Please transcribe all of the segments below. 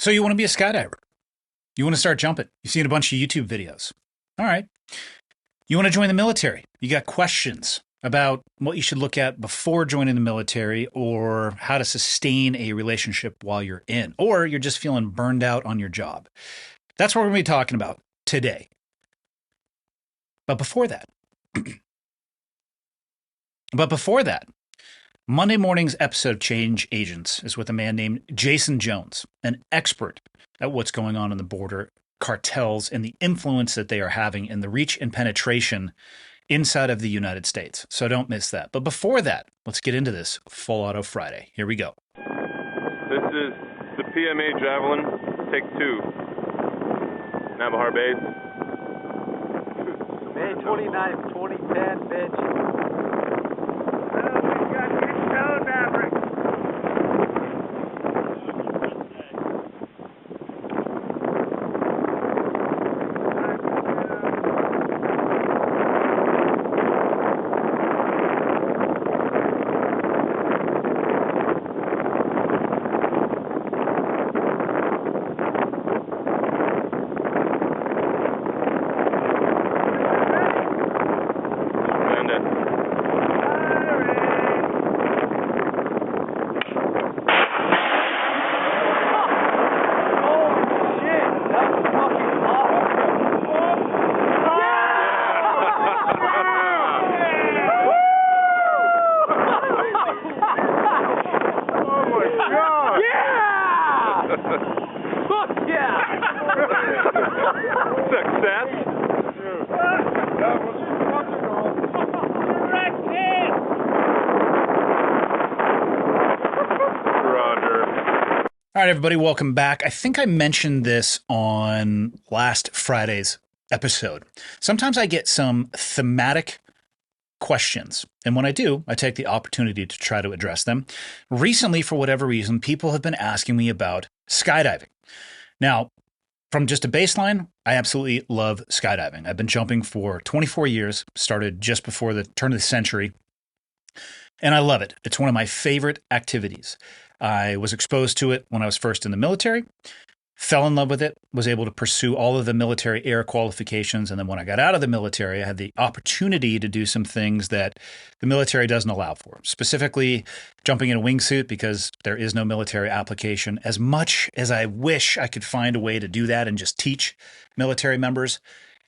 So you want to be a skydiver. You want to start jumping. You've seen a bunch of YouTube videos. All right. You want to join the military. You got questions about what you should look at before joining the military or how to sustain a relationship while you're in, or you're just feeling burned out on your job. That's what we're going to be talking about today. But before that, Monday morning's episode of Change Agents is with a man named Jason Jones, an expert at what's going on in the border cartels and the influence that they are having in the reach and penetration inside of the United States. So don't miss that. But before that, let's get into this Full Auto Friday. Here we go. This is the PMA Javelin, take 2. Navajo Base. May 29th, 2010, bitch. We got your stone maverick. All right, everybody, welcome back. I think I mentioned this on last Friday's episode. Sometimes I get some thematic questions, and when I do, I take the opportunity to try to address them. Recently, for whatever reason, people have been asking me about skydiving. Now, from just a baseline, I absolutely love skydiving. I've been jumping for 24 years, started just before the turn of the century, and I love it. It's one of my favorite activities. I was exposed to it when I was first in the military, fell in love with it, was able to pursue all of the military air qualifications. And then when I got out of the military, I had the opportunity to do some things that the military doesn't allow for, specifically jumping in a wingsuit because there is no military application. As much as I wish I could find a way to do that and just teach military members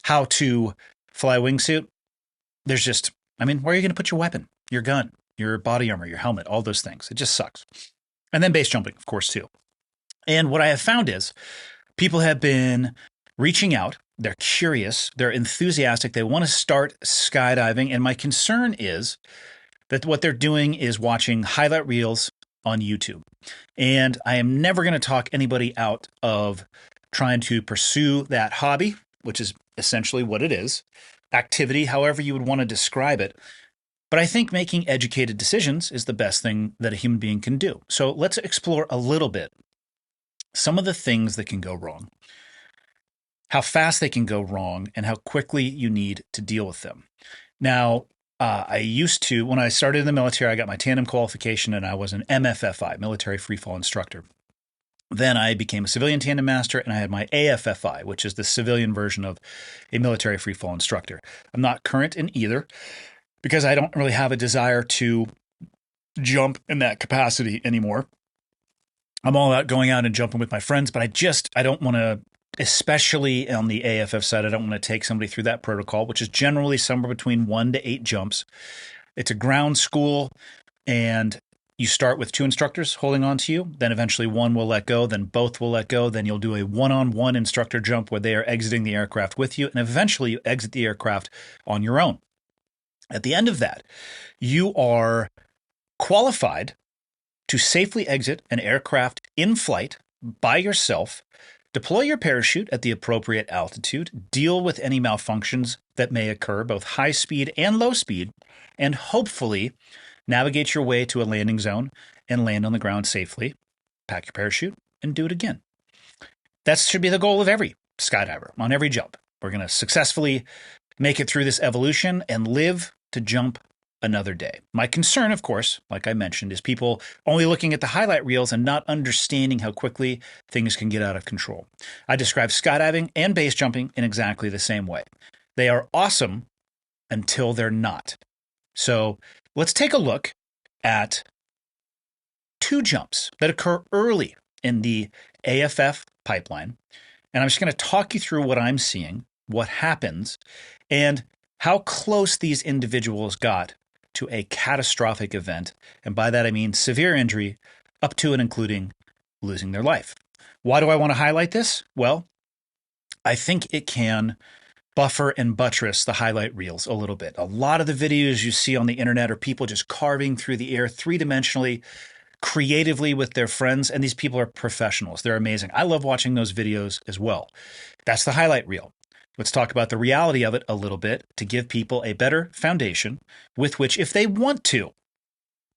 how to fly a wingsuit, there's just, where are you going to put your weapon, your gun, your body armor, your helmet, all those things? It just sucks. And then base jumping, of course, too. And what I have found is people have been reaching out. They're curious. They're enthusiastic. They want to start skydiving. And my concern is that what they're doing is watching highlight reels on YouTube. And I am never going to talk anybody out of trying to pursue that hobby, which is essentially what it is, activity, however you would want to describe it. But I think making educated decisions is the best thing that a human being can do. So let's explore a little bit some of the things that can go wrong, how fast they can go wrong, and how quickly you need to deal with them. Now, I used to, when I started in the military, I got my tandem qualification and I was an MFFI, military freefall instructor. Then I became a civilian tandem master and I had my AFFI, which is the civilian version of a military freefall instructor. I'm not current in either, because I don't really have a desire to jump in that capacity anymore. I'm all about going out and jumping with my friends, but I don't want to, especially on the AFF side, I don't want to take somebody through that protocol, which is generally somewhere between 1 to 8 jumps. It's a ground school, and you start with 2 instructors holding on to you. Then eventually one will let go, then both will let go. Then you'll do a one-on-one instructor jump where they are exiting the aircraft with you, and eventually you exit the aircraft on your own. At the end of that, you are qualified to safely exit an aircraft in flight by yourself, deploy your parachute at the appropriate altitude, deal with any malfunctions that may occur, both high speed and low speed, and hopefully navigate your way to a landing zone and land on the ground safely, pack your parachute, and do it again. That should be the goal of every skydiver on every jump. We're going to successfully make it through this evolution and live to jump another day. My concern, of course, like I mentioned, is people only looking at the highlight reels and not understanding how quickly things can get out of control. I describe skydiving and base jumping in exactly the same way. They are awesome until they're not. So let's take a look at two jumps that occur early in the AFF pipeline. And I'm just going to talk you through what I'm seeing, what happens, and how close these individuals got to a catastrophic event. And by that, I mean severe injury up to and including losing their life. Why do I want to highlight this? Well, I think it can buffer and buttress the highlight reels a little bit. A lot of the videos you see on the internet are people just carving through the air three-dimensionally, creatively with their friends, and these people are professionals. They're amazing. I love watching those videos as well. That's the highlight reel. Let's talk about the reality of it a little bit to give people a better foundation with which, if they want to,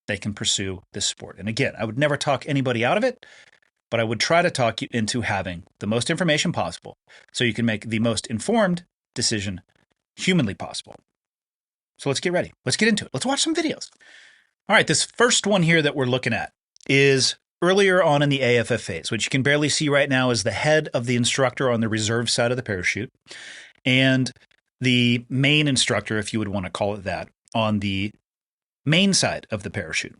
they can pursue this sport. And again, I would never talk anybody out of it, but I would try to talk you into having the most information possible so you can make the most informed decision humanly possible. So let's get ready. Let's get into it. Let's watch some videos. All right, this first one here that we're looking at is earlier on in the AFF phase, which you can barely see right now is the head of the instructor on the reserve side of the parachute and the main instructor, if you would want to call it that, on the main side of the parachute.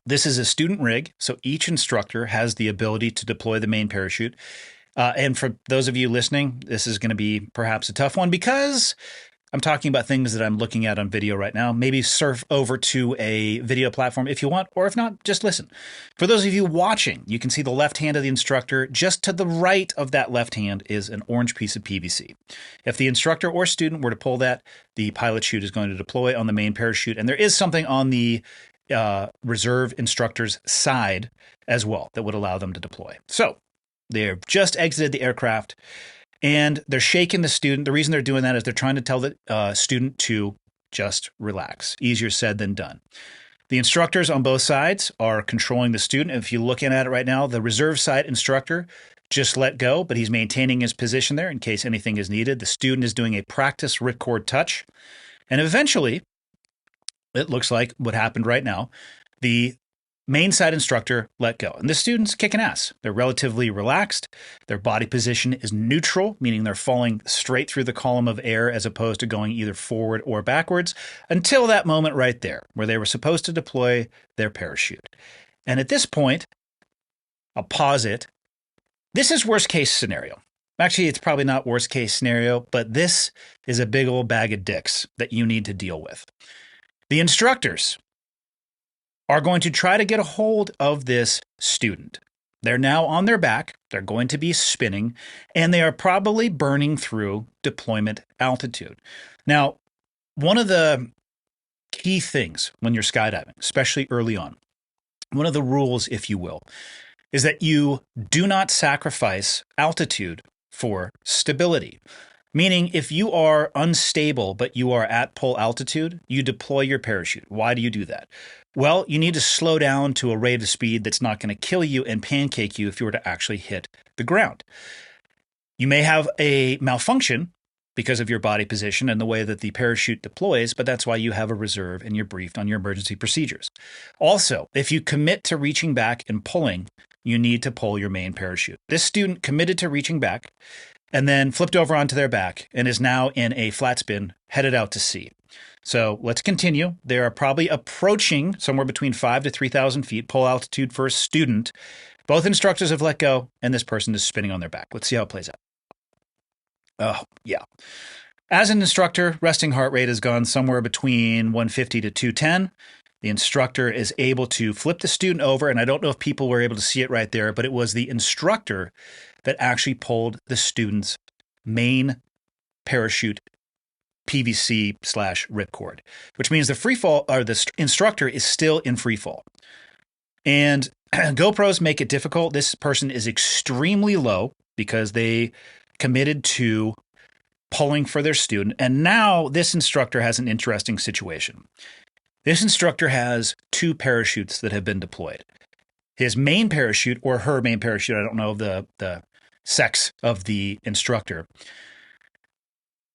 This is a student rig, so each instructor has the ability to deploy the main parachute. And for those of you listening, this is going to be perhaps a tough one because I'm talking about things that I'm looking at on video right now. Maybe surf over to a video platform if you want, or if not, just listen. For those of you watching, you can see the left hand of the instructor. Just to the right of that left hand is an orange piece of PVC. If the instructor or student were to pull that, the pilot chute is going to deploy on the main parachute. And there is something on the reserve instructor's side as well that would allow them to deploy. So they've just exited the aircraft. And they're shaking the student. The reason they're doing that is they're trying to tell the student to just relax. Easier said than done. The instructors on both sides are controlling the student. If you're looking at it right now, the reserve side instructor just let go, but he's maintaining his position there in case anything is needed. The student is doing a practice ripcord touch. And eventually, it looks like what happened right now, the main side instructor let go. And the student's kicking ass. They're relatively relaxed. Their body position is neutral, meaning they're falling straight through the column of air as opposed to going either forward or backwards until that moment right there where they were supposed to deploy their parachute. And at this point, I'll pause it. This is worst case scenario. Actually, it's probably not worst case scenario, but this is a big old bag of dicks that you need to deal with. The instructors are going to try to get a hold of this student. They're now on their back. They're going to be spinning, and they are probably burning through deployment altitude. Now, one of the key things when you're skydiving, especially early on, one of the rules, if you will, is that you do not sacrifice altitude for stability. Meaning, if you are unstable, but you are at full altitude, you deploy your parachute. Why do you do that? Well, you need to slow down to a rate of speed that's not going to kill you and pancake you if you were to actually hit the ground. You may have a malfunction because of your body position and the way that the parachute deploys, but that's why you have a reserve and you're briefed on your emergency procedures. Also, if you commit to reaching back and pulling, you need to pull your main parachute. This student committed to reaching back and then flipped over onto their back and is now in a flat spin headed out to sea. So let's continue. They are probably approaching somewhere between 5,000 to 3,000 feet pull altitude for a student. Both instructors have let go, and this person is spinning on their back. Let's see how it plays out. Oh, yeah. As an instructor, resting heart rate has gone somewhere between 150 to 210. The instructor is able to flip the student over, and I don't know if people were able to see it right there, but it was the instructor that actually pulled the student's main parachute PVC / ripcord, which means the free fall or the instructor is still in free fall. And GoPros make it difficult. This person is extremely low because they committed to pulling for their student. And now this instructor has an interesting situation. This instructor has two parachutes that have been deployed. His main parachute or her main parachute, I don't know the sex of the instructor,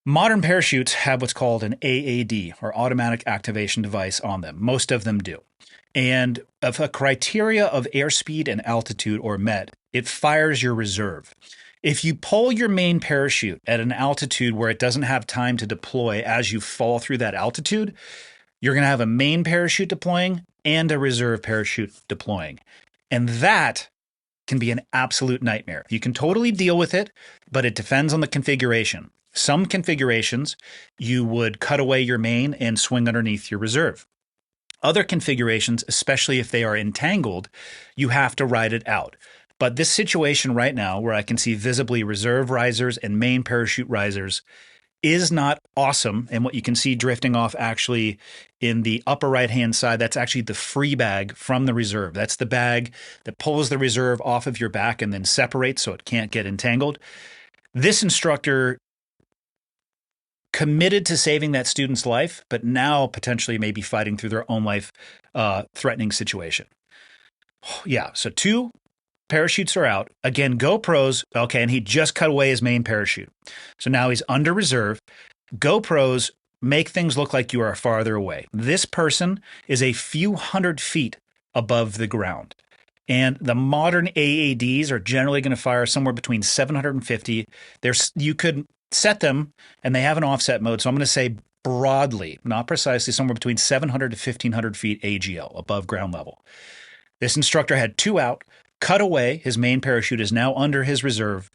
Modern parachutes have what's called an AAD, or automatic activation device, on them. Most of them do. And if a criteria of airspeed and altitude are met, it fires your reserve. If you pull your main parachute at an altitude where it doesn't have time to deploy as you fall through that altitude, you're going to have a main parachute deploying and a reserve parachute deploying. And that can be an absolute nightmare. You can totally deal with it, but it depends on the configuration. Some configurations, you would cut away your main and swing underneath your reserve. Other configurations, especially if they are entangled, you have to ride it out. But this situation right now, where I can see visibly reserve risers and main parachute risers, is not awesome. And what you can see drifting off actually in the upper right-hand side, that's actually the free bag from the reserve. That's the bag that pulls the reserve off of your back and then separates so it can't get entangled. This instructor committed to saving that student's life, but now potentially may be fighting through their own life threatening situation. Yeah, so 2 parachutes are out. Again, GoPros, okay, and he just cut away his main parachute. So now he's under reserve. GoPros make things look like you are farther away. This person is a few hundred feet above the ground. And the modern AADs are generally going to fire somewhere between 750. You could set them, and they have an offset mode. So I'm going to say broadly, not precisely, somewhere between 700 to 1,500 feet AGL, above ground level. This instructor had 2 out, cut away. His main parachute is now under his reserve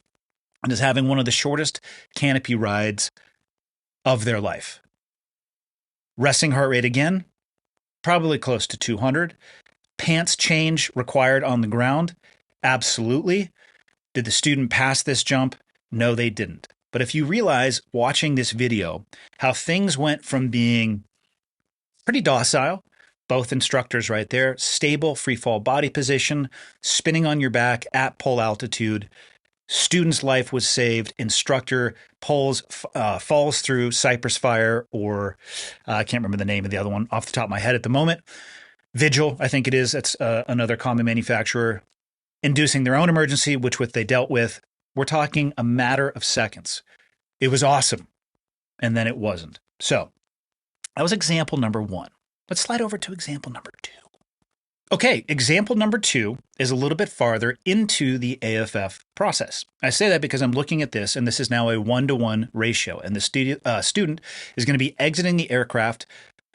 and is having one of the shortest canopy rides of their life. Resting heart rate again, probably close to 200. Pants change required on the ground? Absolutely. Did the student pass this jump? No, they didn't. But if you realize watching this video how things went from being pretty docile, both instructors right there, stable free fall body position, spinning on your back at pull altitude, student's life was saved, instructor falls through cypress fire, or I can't remember the name of the other one off the top of my head at the moment. Vigil, I think it is. That's another common manufacturer, inducing their own emergency, which they dealt with. We're talking a matter of seconds. It was awesome. And then it wasn't. So that was example number 1. Let's slide over to example number 2. Okay, example number 2 is a little bit farther into the AFF process. I say that because I'm looking at this, and this is now a 1-to-1 ratio, and the student is going to be exiting the aircraft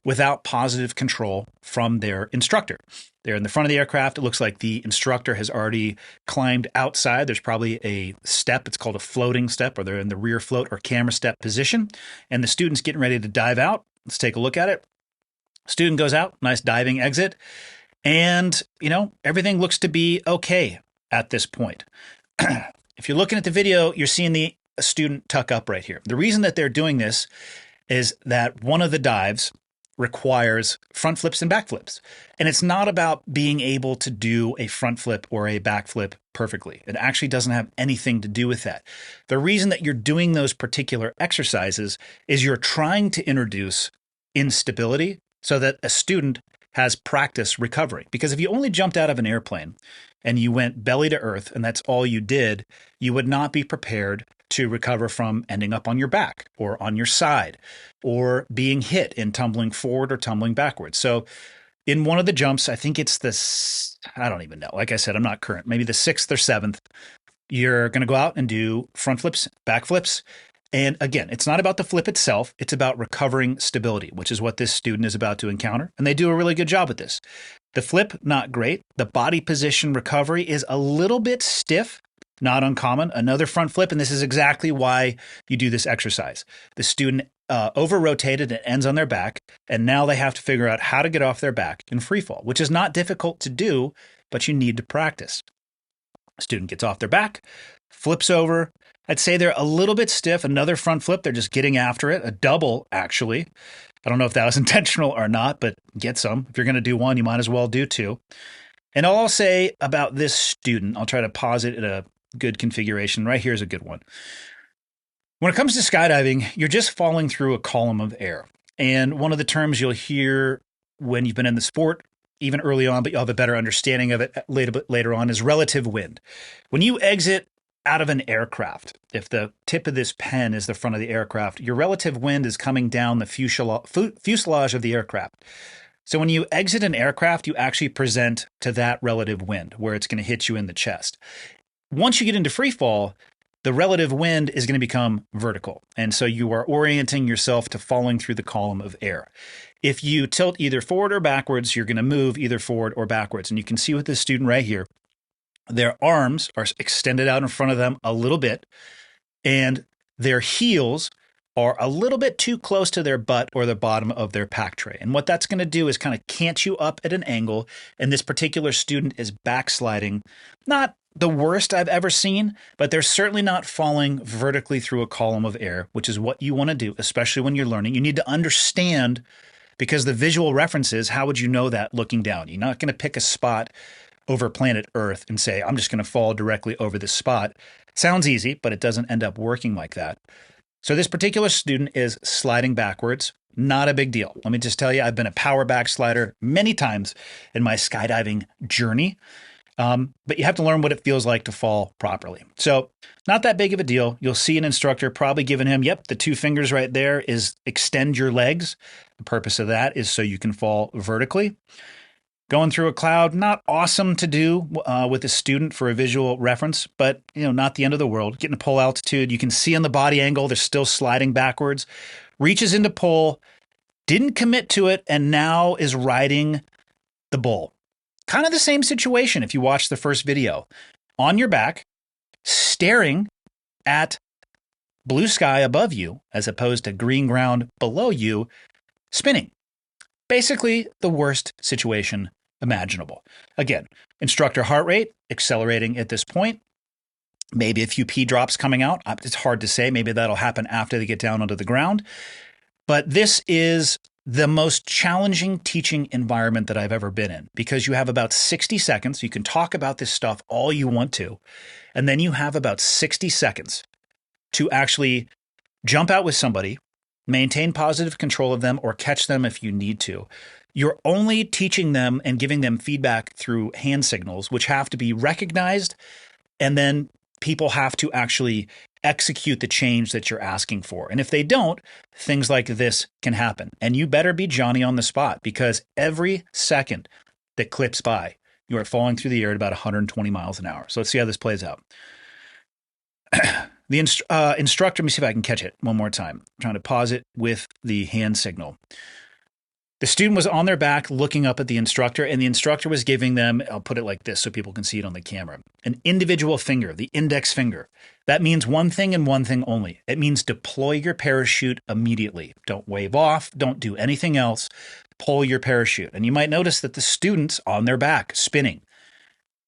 without positive control from their instructor. They're in the front of the aircraft. It looks like the instructor has already climbed outside. There's probably a step. It's called a floating step, or they're in the rear float or camera step position, and the student's getting ready to dive out. Let's take a look at it. Student goes out, nice diving exit. And, everything looks to be okay at this point. If you're looking at the video, you're seeing the student tuck up right here. The reason that they're doing this is that one of the dives requires front flips and back flips. And it's not about being able to do a front flip or a back flip perfectly. It actually doesn't have anything to do with that. The reason that you're doing those particular exercises is you're trying to introduce instability so that a student has practice recovering. Because if you only jumped out of an airplane and you went belly to earth and that's all you did, you would not be prepared to recover from ending up on your back or on your side or being hit and tumbling forward or tumbling backwards. So in one of the jumps, I think it's I don't even know. Like I said, I'm not current. Maybe the 6th or 7th, you're going to go out and do front flips, back flips. And again, it's not about the flip itself. It's about recovering stability, which is what this student is about to encounter. And they do a really good job with this. The flip, not great. The body position recovery is a little bit stiff, not uncommon. Another front flip, and this is exactly why you do this exercise. The student over-rotated and ends on their back, and now they have to figure out how to get off their back in free fall, which is not difficult to do, but you need to practice. Student gets off their back, flips over. I'd say they're a little bit stiff. Another front flip, they're just getting after it. A double, actually. I don't know if that was intentional or not, but get some. If you're going to do one, you might as well do 2. And all I'll say about this student, I'll try to pause it at a good configuration. Right here is a good one. When it comes to skydiving, you're just falling through a column of air. And one of the terms you'll hear when you've been in the sport, even early on, but you'll have a better understanding of it later on, is relative wind. When you exit out of an aircraft, if the tip of this pen is the front of the aircraft, your relative wind is coming down the fuselage of the aircraft. So when you exit an aircraft, you actually present to that relative wind where it's going to hit you in the chest. Once you get into free fall, the relative wind is going to become vertical. And so you are orienting yourself to falling through the column of air. If you tilt either forward or backwards, you're going to move either forward or backwards. And you can see with this student right here, their arms are extended out in front of them a little bit, and their heels are a little bit too close to their butt or the bottom of their pack tray. And what that's going to do is kind of cant you up at an angle. And this particular student is backsliding. Not the worst I've ever seen, but they're certainly not falling vertically through a column of air, which is what you want to do, especially when you're learning. You need to understand, because the visual references, how would you know that looking down? You're not going to pick a spot over planet Earth and say, I'm just going to fall directly over this spot. Sounds easy, but it doesn't end up working like that. So this particular student is sliding backwards. Not a big deal. Let me just tell you, I've been a power backslider many times in my skydiving journey. But you have to learn what it feels like to fall properly. So not that big of a deal. You'll see an instructor probably giving him, yep, the 2 fingers right there is extend your legs. The purpose of that is so you can fall vertically. Going through a cloud, not awesome to do with a student for a visual reference, but not the end of the world. Getting to pull altitude, you can see on the body angle, they're still sliding backwards. Reaches into pull, didn't commit to it, and now is riding the bull. Kind of the same situation if you watch the first video. On your back, staring at blue sky above you, as opposed to green ground below you, spinning. Basically, the worst situation imaginable. Again, instructor heart rate accelerating at this point. Maybe a few pee drops coming out. It's hard to say. Maybe that'll happen after they get down onto the ground. But this is the most challenging teaching environment that I've ever been in, because you have about 60 seconds. You can talk about this stuff all you want to. And then you have about 60 seconds to actually jump out with somebody, maintain positive control of them, or catch them if you need to. You're only teaching them and giving them feedback through hand signals, which have to be recognized, and then people have to actually execute the change that you're asking for. And if they don't, things like this can happen. And you better be Johnny on the spot, because every second that clips by, you are falling through the air at about 120 miles an hour. So let's see how this plays out. The instructor, let me see if I can catch it one more time. I'm trying to pause it with the hand signal. The student was on their back looking up at the instructor, and the instructor was giving them, I'll put it like this so people can see it on the camera, an individual finger, the index finger. That means one thing and one thing only. It means deploy your parachute immediately. Don't wave off. Don't do anything else. Pull your parachute. And you might notice that the student's on their back, spinning.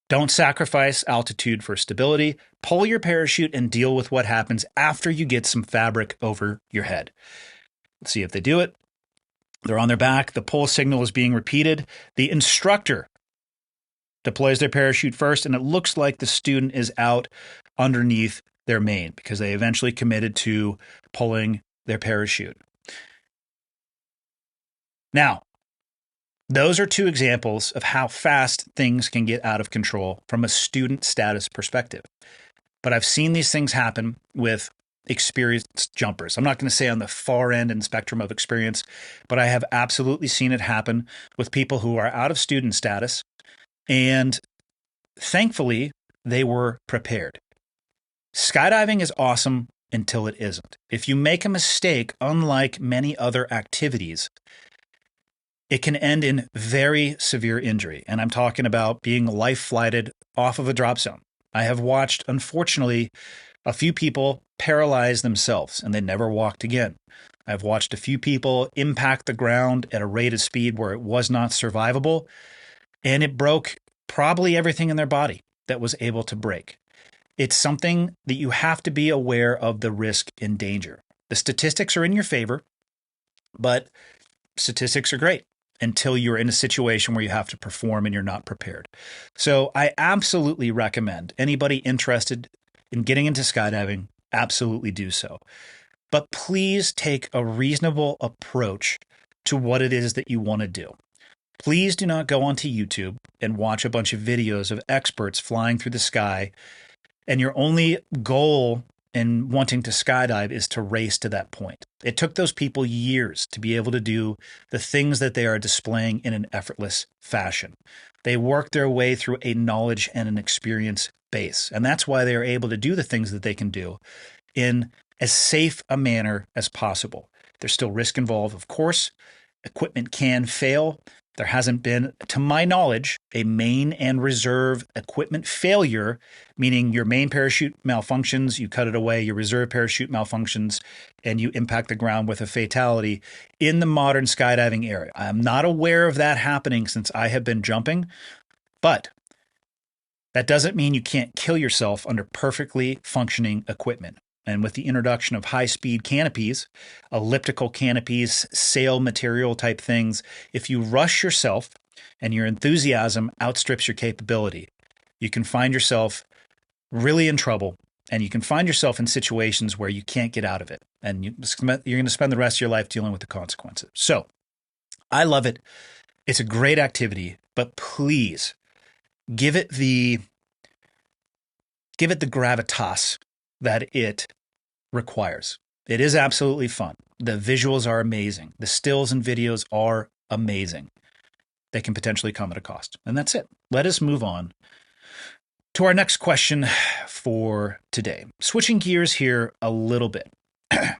Don't sacrifice altitude for stability. Pull your parachute and deal with what happens after you get some fabric over your head. Let's see if they do it. They're on their back. The pull signal is being repeated. The instructor deploys their parachute first, and it looks like the student is out underneath their main because they eventually committed to pulling their parachute. Now, those are 2 examples of how fast things can get out of control from a student status perspective. But I've seen these things happen with experienced jumpers. I'm not going to say on the far end and spectrum of experience, but I have absolutely seen it happen with people who are out of student status, and thankfully they were prepared. Skydiving is awesome until it isn't. If you make a mistake, unlike many other activities, it can end in very severe injury. And I'm talking about being life flighted off of a drop zone. I have watched, unfortunately, a few people paralyze themselves and they never walked again. I've watched a few people impact the ground at a rate of speed where it was not survivable, and it broke probably everything in their body that was able to break. It's something that you have to be aware of, the risk and danger. The statistics are in your favor, but statistics are great until you're in a situation where you have to perform and you're not prepared. So I absolutely recommend anybody interested in getting into skydiving, absolutely do so. But please take a reasonable approach to what it is that you want to do. Please do not go onto YouTube and watch a bunch of videos of experts flying through the sky and your only goal in wanting to skydive is to race to that point. It took those people years to be able to do the things that they are displaying in an effortless fashion. They worked their way through a knowledge and an experience base, and that's why they are able to do the things that they can do in as safe a manner as possible. There's still risk involved, of course. Equipment can fail. There hasn't been, to my knowledge, a main and reserve equipment failure, meaning your main parachute malfunctions, you cut it away, your reserve parachute malfunctions, and you impact the ground with a fatality in the modern skydiving area. I'm not aware of that happening since I have been jumping, but that doesn't mean you can't kill yourself under perfectly functioning equipment. And with the introduction of high-speed canopies, elliptical canopies, sail material type things, if you rush yourself and your enthusiasm outstrips your capability, you can find yourself really in trouble, and you can find yourself in situations where you can't get out of it. And you're going to spend the rest of your life dealing with the consequences. So I love it. It's a great activity, but please give it the gravitas that it requires. It is absolutely fun. The visuals are amazing. The stills and videos are amazing. They can potentially come at a cost. And that's it. Let us move on to our next question for today. Switching gears here a little bit. I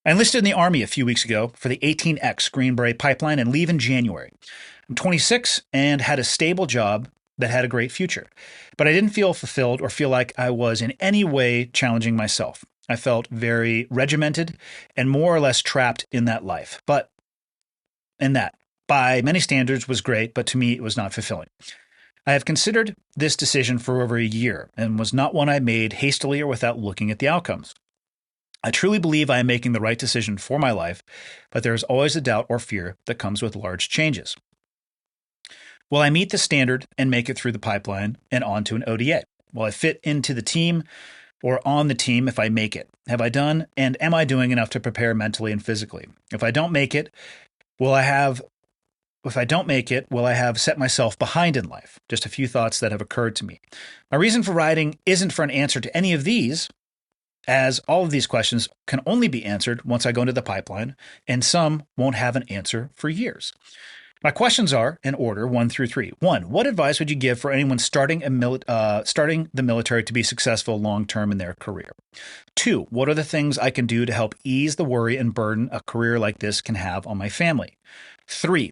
enlisted in the Army a few weeks ago for the 18X Green Beret pipeline and leave in January. I'm 26 and had a stable job that had a great future. But I didn't feel fulfilled or feel like I was in any way challenging myself. I felt very regimented and more or less trapped in that life. But that, by many standards, was great, but to me it was not fulfilling. I have considered this decision for over a year and was not one I made hastily or without looking at the outcomes. I truly believe I am making the right decision for my life, but there is always a doubt or fear that comes with large changes. Will I meet the standard and make it through the pipeline and onto an ODA? Will I fit into the team or on the team if I make it? Have I done and am I doing enough to prepare mentally and physically? If I don't make it, will I have set myself behind in life? Just a few thoughts that have occurred to me. My reason for writing isn't for an answer to any of these, as all of these questions can only be answered once I go into the pipeline, and some won't have an answer for years. My questions are in order 1 through 3. 1. What advice would you give for anyone starting the military to be successful long-term in their career? 2. What are the things I can do to help ease the worry and burden a career like this can have on my family? 3.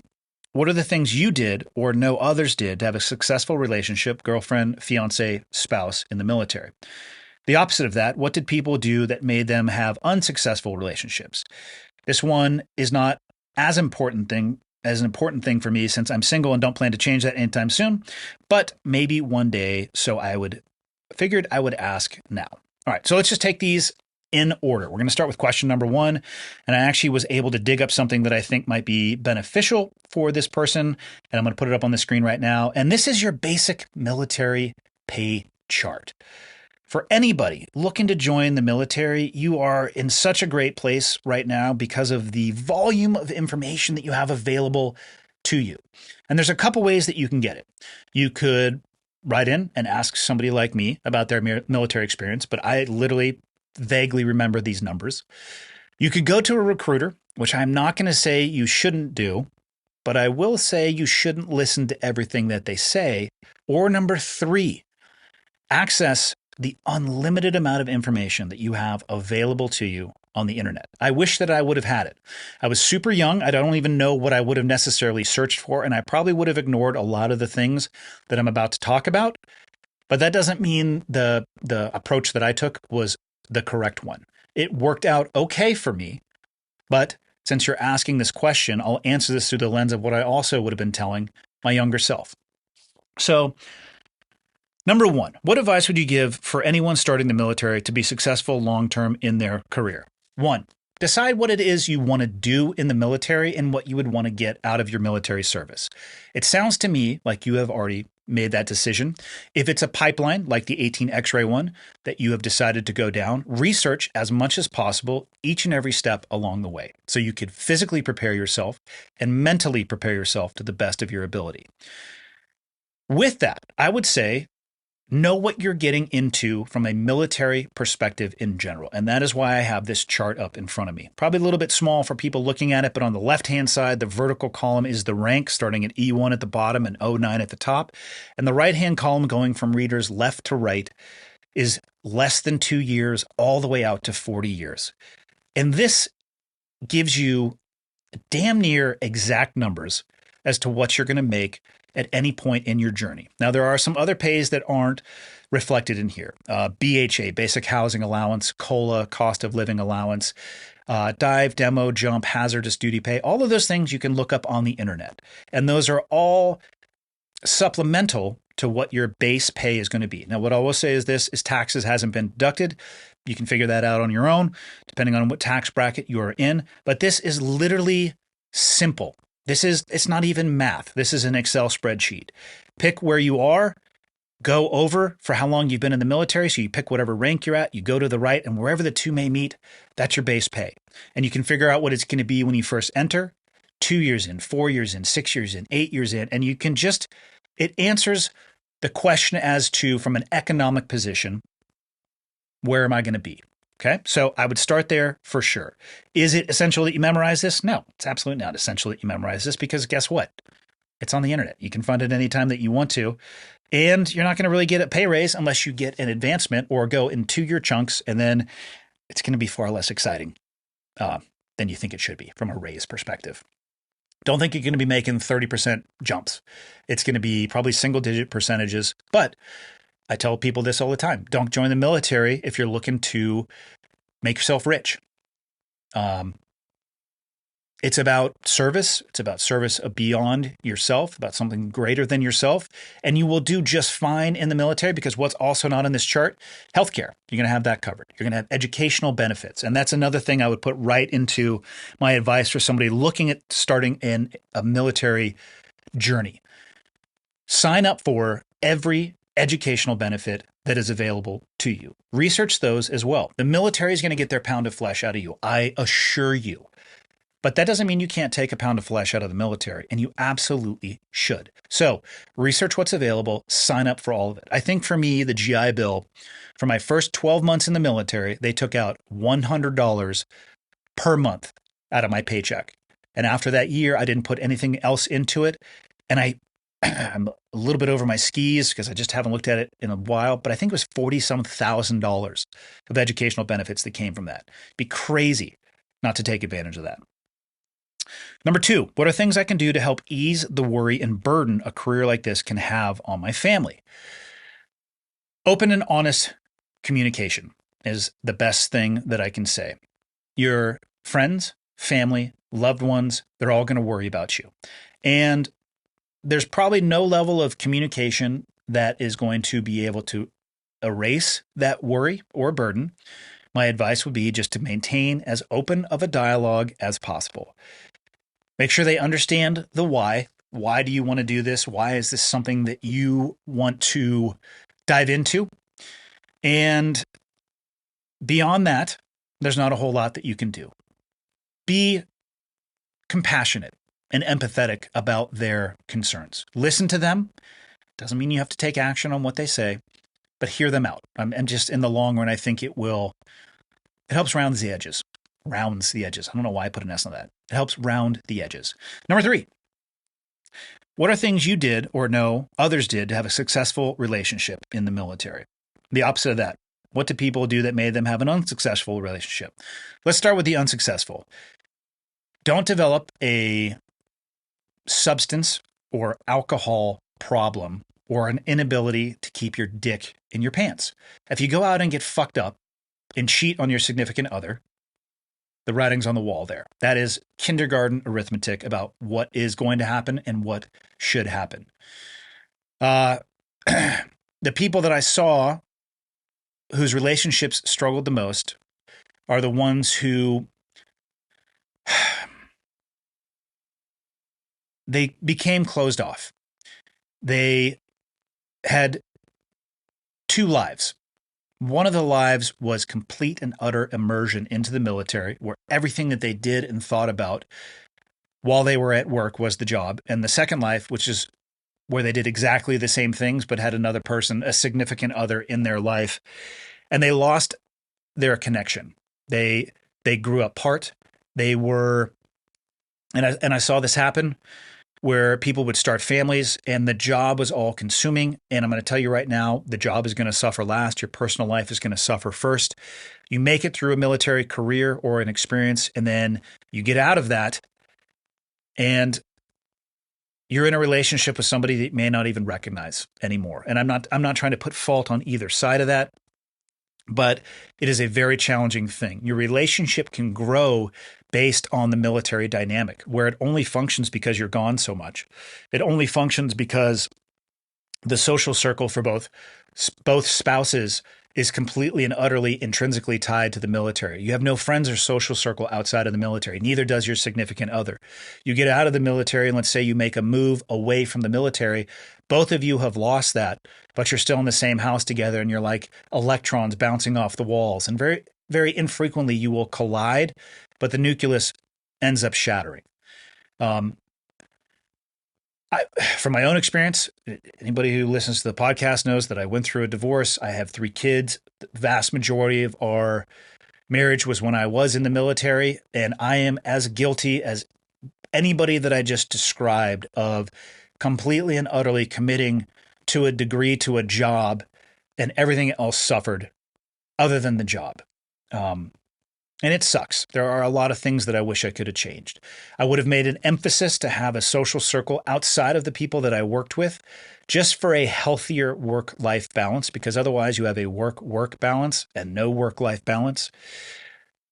What are the things you did or know others did to have a successful relationship, girlfriend, fiance, spouse in the military? The opposite of that, what did people do that made them have unsuccessful relationships? This one is not as an important thing for me since I'm single and don't plan to change that anytime soon, but maybe one day, so figured I would ask now. All right, so let's just take these in order. We're going to start with question number 1, and I actually was able to dig up something that I think might be beneficial for this person, and I'm going to put it up on the screen right now, and this is your basic military pay chart. For anybody looking to join the military, you are in such a great place right now because of the volume of information that you have available to you. And there's a couple ways that you can get it. You could write in and ask somebody like me about their military experience, but I literally vaguely remember these numbers. You could go to a recruiter, which I'm not going to say you shouldn't do, but I will say you shouldn't listen to everything that they say. Or number 3, access the unlimited amount of information that you have available to you on the internet. I wish that I would have had it. I was super young. I don't even know what I would have necessarily searched for, and I probably would have ignored a lot of the things that I'm about to talk about. But that doesn't mean the approach that I took was the correct one. It worked out okay for me, but since you're asking this question, I'll answer this through the lens of what I also would have been telling my younger self. So, number 1, what advice would you give for anyone starting the military to be successful long-term in their career? 1, decide what it is you want to do in the military and what you would want to get out of your military service. It sounds to me like you have already made that decision. If it's a pipeline like the 18 X-ray one that you have decided to go down, research as much as possible each and every step along the way so you could physically prepare yourself and mentally prepare yourself to the best of your ability. With that, I would say know what you're getting into from a military perspective in general. And that is why I have this chart up in front of me. Probably a little bit small for people looking at it, but on the left-hand side, the vertical column is the rank starting at E1 at the bottom and O9 at the top. And the right-hand column going from readers left to right is less than 2 years all the way out to 40 years. And this gives you damn near exact numbers as to what you're going to make at any point in your journey. Now, there are some other pays that aren't reflected in here. BHA, basic housing allowance, COLA, cost of living allowance, dive, demo, jump, hazardous duty pay. All of those things you can look up on the internet. And those are all supplemental to what your base pay is going to be. Now, what I will say is this, is taxes hasn't been deducted. You can figure that out on your own, depending on what tax bracket you are in. But this is literally simple. It's not even math. This is an Excel spreadsheet. Pick where you are, go over for how long you've been in the military. So you pick whatever rank you're at, you go to the right, and wherever the two may meet, that's your base pay. And you can figure out what it's going to be when you first enter, 2 years in, 4 years in, 6 years in, 8 years in. And you can it answers the question as to, from an economic position, where am I going to be? Okay, so I would start there for sure. Is it essential that you memorize this? No, it's absolutely not essential that you memorize this, because guess what? It's on the internet. You can find it anytime that you want to. And you're not going to really get a pay raise unless you get an advancement or go in 2-year chunks. And then it's going to be far less exciting than you think it should be from a raise perspective. Don't think you're going to be making 30% jumps. It's going to be probably single-digit percentages. But I tell people this all the time. Don't join the military if you're looking to make yourself rich. It's about service. It's about service beyond yourself, about something greater than yourself. And you will do just fine in the military, because what's also not in this chart, healthcare. You're going to have that covered. You're going to have educational benefits. And that's another thing I would put right into my advice for somebody looking at starting in a military journey. Sign up for every educational benefit that is available to you. Research those as well. The military is going to get their pound of flesh out of you, I assure you. But that doesn't mean you can't take a pound of flesh out of the military, and you absolutely should. So research what's available, sign up for all of it. I think for me, the GI Bill, for my first 12 months in the military, they took out $100 per month out of my paycheck. And after that year, I didn't put anything else into it. And I'm a little bit over my skis because I just haven't looked at it in a while, but I think it was $40-some thousand of educational benefits that came from that. It'd be crazy not to take advantage of that. Number 2, what are things I can do to help ease the worry and burden a career like this can have on my family? Open and honest communication is the best thing that I can say. Your friends, family, loved ones, they're all going to worry about you. And there's probably no level of communication that is going to be able to erase that worry or burden. My advice would be just to maintain as open of a dialogue as possible. Make sure they understand the why. Why do you want to do this? Why is this something that you want to dive into? And beyond that, there's not a whole lot that you can do. Be compassionate and empathetic about their concerns. Listen to them. Doesn't mean you have to take action on what they say, but hear them out. And just in the long run, I think it helps round the edges. Rounds the edges. I don't know why I put an S on that. It helps round the edges. Number 3, what are things you did or know others did to have a successful relationship in the military? The opposite of that. What do people do that made them have an unsuccessful relationship? Let's start with the unsuccessful. Don't develop a substance or alcohol problem or an inability to keep your dick in your pants. If you go out and get fucked up and cheat on your significant other, the writing's on the wall there. That is kindergarten arithmetic about what is going to happen and what should happen. The people that I saw whose relationships struggled the most are the ones who they became closed off. They had 2 lives. One of the lives was complete and utter immersion into the military, where everything that they did and thought about while they were at work was the job. And the second life, which is where they did exactly the same things, but had another person, a significant other in their life, and they lost their connection. They grew apart. They were, and I saw this happen where people would start families and the job was all consuming. And I'm going to tell you right now, the job is going to suffer last. Your personal life is going to suffer first. You make it through a military career or an experience, and then you get out of that and you're in a relationship with somebody that you may not even recognize anymore. And I'm not trying to put fault on either side of that, but it is a very challenging thing. Your relationship can grow based on the military dynamic, where it only functions because you're gone so much. It only functions because the social circle for both spouses is completely and utterly intrinsically tied to the military. You have no friends or social circle outside of the military. Neither does your significant other. You get out of the military, and let's say you make a move away from the military. Both of you have lost that, but you're still in the same house together, and you're like electrons bouncing off the walls. And very, very infrequently you will collide, but the nucleus ends up shattering. From my own experience, anybody who listens to the podcast knows that I went through a divorce. I have 3 kids. The vast majority of our marriage was when I was in the military, and I am as guilty as anybody that I just described of completely and utterly committing to a degree to a job, and everything else suffered other than the job. And it sucks. There are a lot of things that I wish I could have changed. I would have made an emphasis to have a social circle outside of the people that I worked with, just for a healthier work-life balance, because otherwise you have a work-work balance and no work-life balance.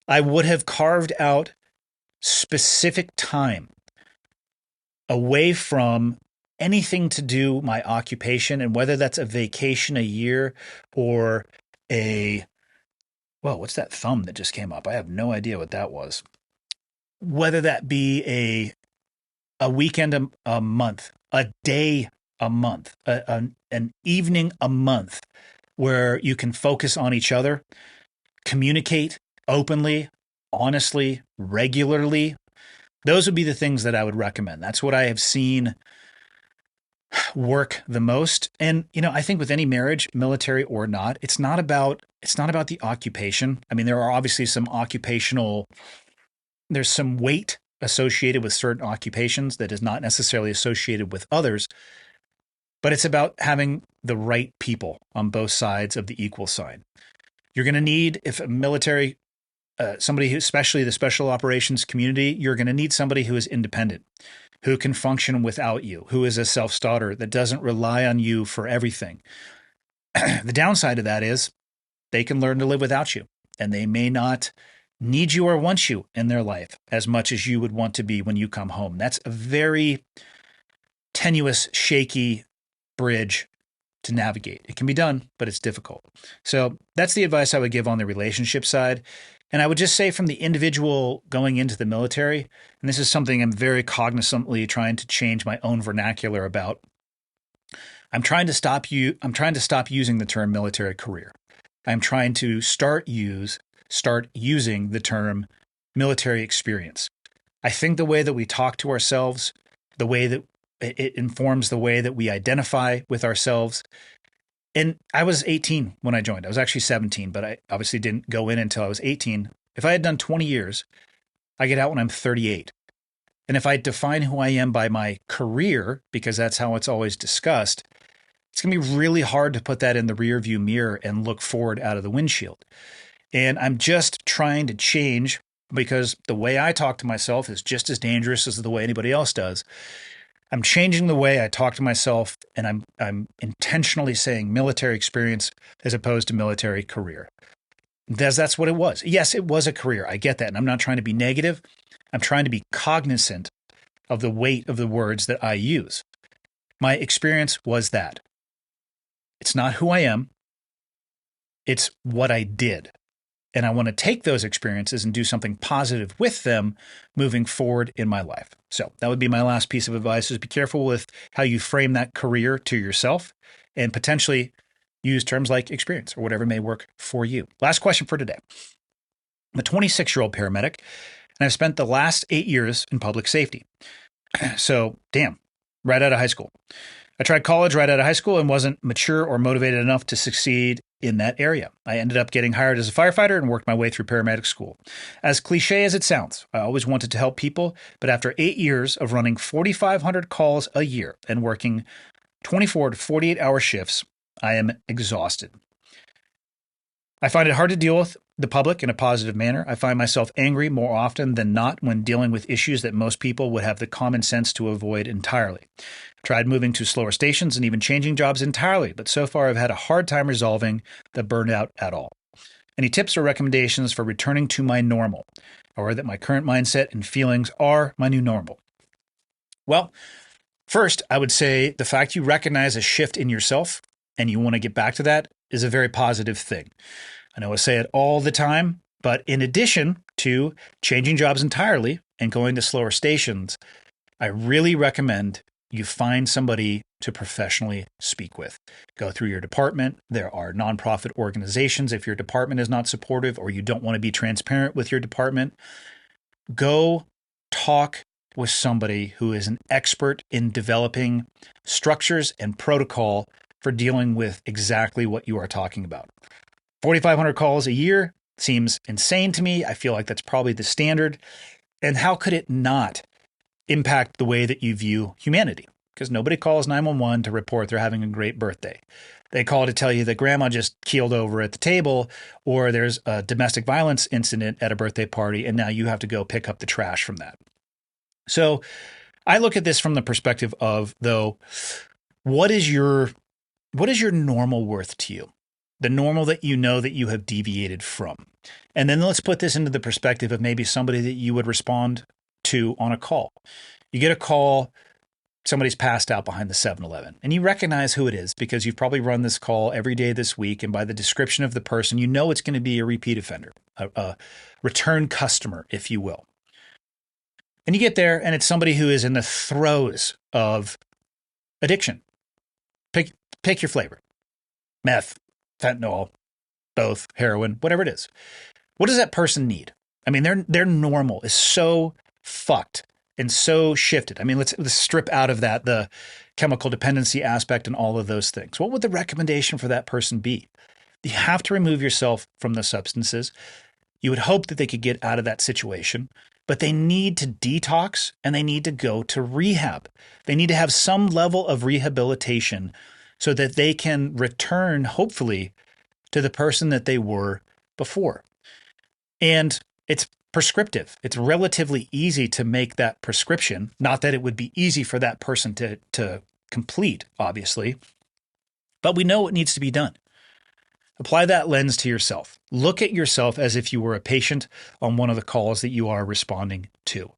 I would have carved out specific time away from anything to do my occupation, and whether that's a vacation a year or whoa, what's that thumb that just came up? I have no idea what that was. Whether that be a weekend a month, a day a month, an evening a month, where you can focus on each other, communicate openly, honestly, regularly. Those would be the things that I would recommend. That's what I have seen work the most. And, I think with any marriage, military or not, it's not about the occupation. I mean, there are obviously there's some weight associated with certain occupations that is not necessarily associated with others, but it's about having the right people on both sides of the equal sign. You're going to need, if a military, somebody who, especially the special operations community, you're going to need somebody who is independent, who can function without you, who is a self-starter, that doesn't rely on you for everything. The downside of that is they can learn to live without you, and they may not need you or want you in their life as much as you would want to be when you come home. That's a very tenuous, shaky bridge to navigate. It can be done, but it's difficult. So that's the advice I would give on the relationship side. And I would just say, from the individual going into the military, and this is something I'm very cognizantly trying to change my own vernacular about. I'm trying to stop using the term military career. I'm trying to start using the term military experience. I think the way that we talk to ourselves, the way that it informs the way that we identify with ourselves. And I was 18 when I joined. I was actually 17, but I obviously didn't go in until I was 18. If I had done 20 years, I get out when I'm 38. And if I define who I am by my career, because that's how it's always discussed, it's going to be really hard to put that in the rearview mirror and look forward out of the windshield. And I'm just trying to change, because the way I talk to myself is just as dangerous as the way anybody else does. I'm changing the way I talk to myself, and I'm intentionally saying military experience as opposed to military career. That's what it was. Yes, it was a career. I get that. And I'm not trying to be negative. I'm trying to be cognizant of the weight of the words that I use. My experience was that. It's not who I am. It's what I did. And I want to take those experiences and do something positive with them moving forward in my life. So that would be my last piece of advice: is be careful with how you frame that career to yourself, and potentially use terms like experience or whatever may work for you. Last question for today. I'm a 26-year-old paramedic, and I've spent the last 8 years in public safety. So, damn, right out of high school. I tried college right out of high school and wasn't mature or motivated enough to succeed in that area. I ended up getting hired as a firefighter and worked my way through paramedic school. As cliche as it sounds, I always wanted to help people, but after 8 years of running 4,500 calls a year and working 24 to 48-hour shifts, I am exhausted. I find it hard to deal with the public in a positive manner. I find myself angry more often than not when dealing with issues that most people would have the common sense to avoid entirely. I've tried moving to slower stations and even changing jobs entirely, but so far I've had a hard time resolving the burnout at all. Any tips or recommendations for returning to my normal, or that my current mindset and feelings are my new normal? Well, first, I would say the fact you recognize a shift in yourself and you want to get back to that is a very positive thing. I know I say it all the time, but in addition to changing jobs entirely and going to slower stations, I really recommend you find somebody to professionally speak with. Go through your department. There are nonprofit organizations. If your department is not supportive or you don't want to be transparent with your department, go talk with somebody who is an expert in developing structures and protocol for dealing with exactly what you are talking about. 4,500 calls a year seems insane to me. I feel like that's probably the standard. And how could it not impact the way that you view humanity? Because nobody calls 911 to report they're having a great birthday. They call to tell you that grandma just keeled over at the table, or there's a domestic violence incident at a birthday party, and now you have to go pick up the trash from that. So I look at this from the perspective of, though, what is your normal worth to you? The normal that you know that you have deviated from. And then let's put this into the perspective of maybe somebody that you would respond to on a call. You get a call, somebody's passed out behind the 7-Eleven, and you recognize who it is because you've probably run this call every day this week, and by the description of the person, you know it's going to be a repeat offender, a return customer, if you will. And you get there, and it's somebody who is in the throes of addiction. Pick your flavor. Meth, fentanyl, both, heroin, whatever it is. What does that person need? I mean, their normal is so fucked and so shifted. I mean, let's strip out of that the chemical dependency aspect and all of those things. What would the recommendation for that person be? You have to remove yourself from the substances. You would hope that they could get out of that situation, but they need to detox and they need to go to rehab. They need to have some level of rehabilitation so that they can return, hopefully, to the person that they were before. And it's prescriptive. It's relatively easy to make that prescription. Not that it would be easy for that person to complete, obviously, but we know what needs to be done. Apply that lens to yourself. Look at yourself as if you were a patient on one of the calls that you are responding to.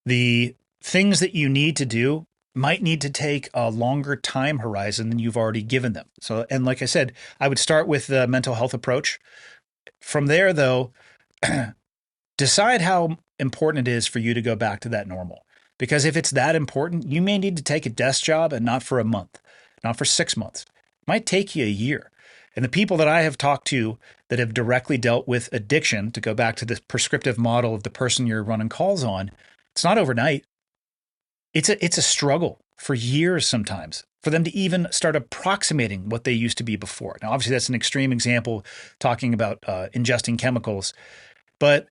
The things that you need to do might need to take a longer time horizon than you've already given them. So, and like I said, I would start with the mental health approach. From there, though, decide how important it is for you to go back to that normal. Because if it's that important, you may need to take a desk job, and not for a month, not for 6 months. It might take you a year. And the people that I have talked to that have directly dealt with addiction, to go back to the prescriptive model of the person you're running calls on, it's not overnight. It's a struggle for years sometimes for them to even start approximating what they used to be before. Now, obviously, that's an extreme example talking about ingesting chemicals, but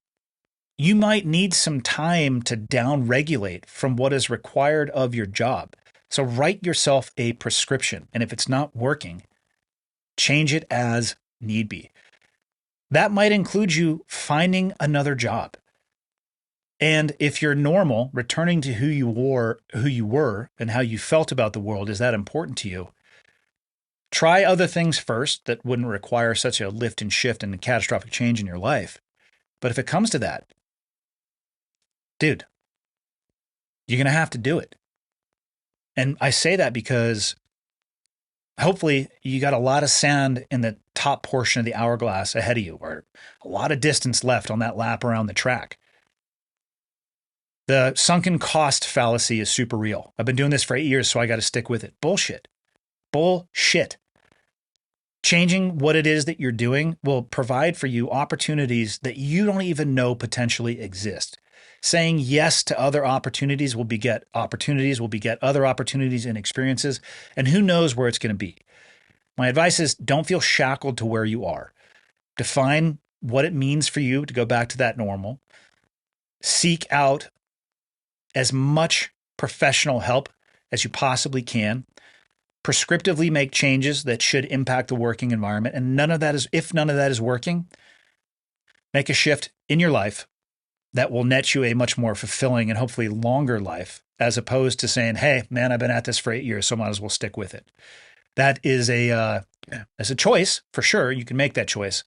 you might need some time to down-regulate from what is required of your job. So write yourself a prescription, and if it's not working, change it as need be. That might include you finding another job. And if you're normal, returning to who you were, and how you felt about the world is that important to you, try other things first that wouldn't require such a lift and shift and a catastrophic change in your life. But if it comes to that, dude, you're going to have to do it. And I say that because hopefully you got a lot of sand in the top portion of the hourglass ahead of you, or a lot of distance left on that lap around the track. The sunken cost fallacy is super real. I've been doing this for 8 years, so I got to stick with it. Bullshit. Changing what it is that you're doing will provide for you opportunities that you don't even know potentially exist. Saying yes to other opportunities will beget other opportunities and experiences, and who knows where it's going to be. My advice is don't feel shackled to where you are. Define what it means for you to go back to that normal. Seek out as much professional help as you possibly can. Prescriptively make changes that should impact the working environment. And if none of that is working, make a shift in your life that will net you a much more fulfilling and hopefully longer life, as opposed to saying, hey, man, I've been at this for 8 years, so I might as well stick with it. That is a choice, for sure. You can make that choice.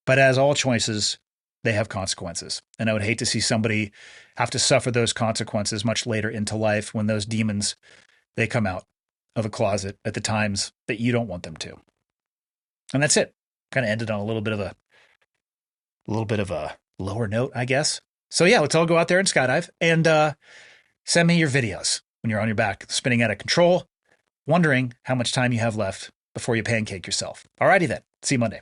But as all choices, they have consequences. And I would hate to see somebody have to suffer those consequences much later into life when those demons, they come out of a closet at the times that you don't want them to. And that's it. Kind of ended on a little bit of a lower note, I guess. So yeah, let's all go out there and skydive, and send me your videos when you're on your back, spinning out of control, wondering how much time you have left before you pancake yourself. Alrighty then. See you Monday.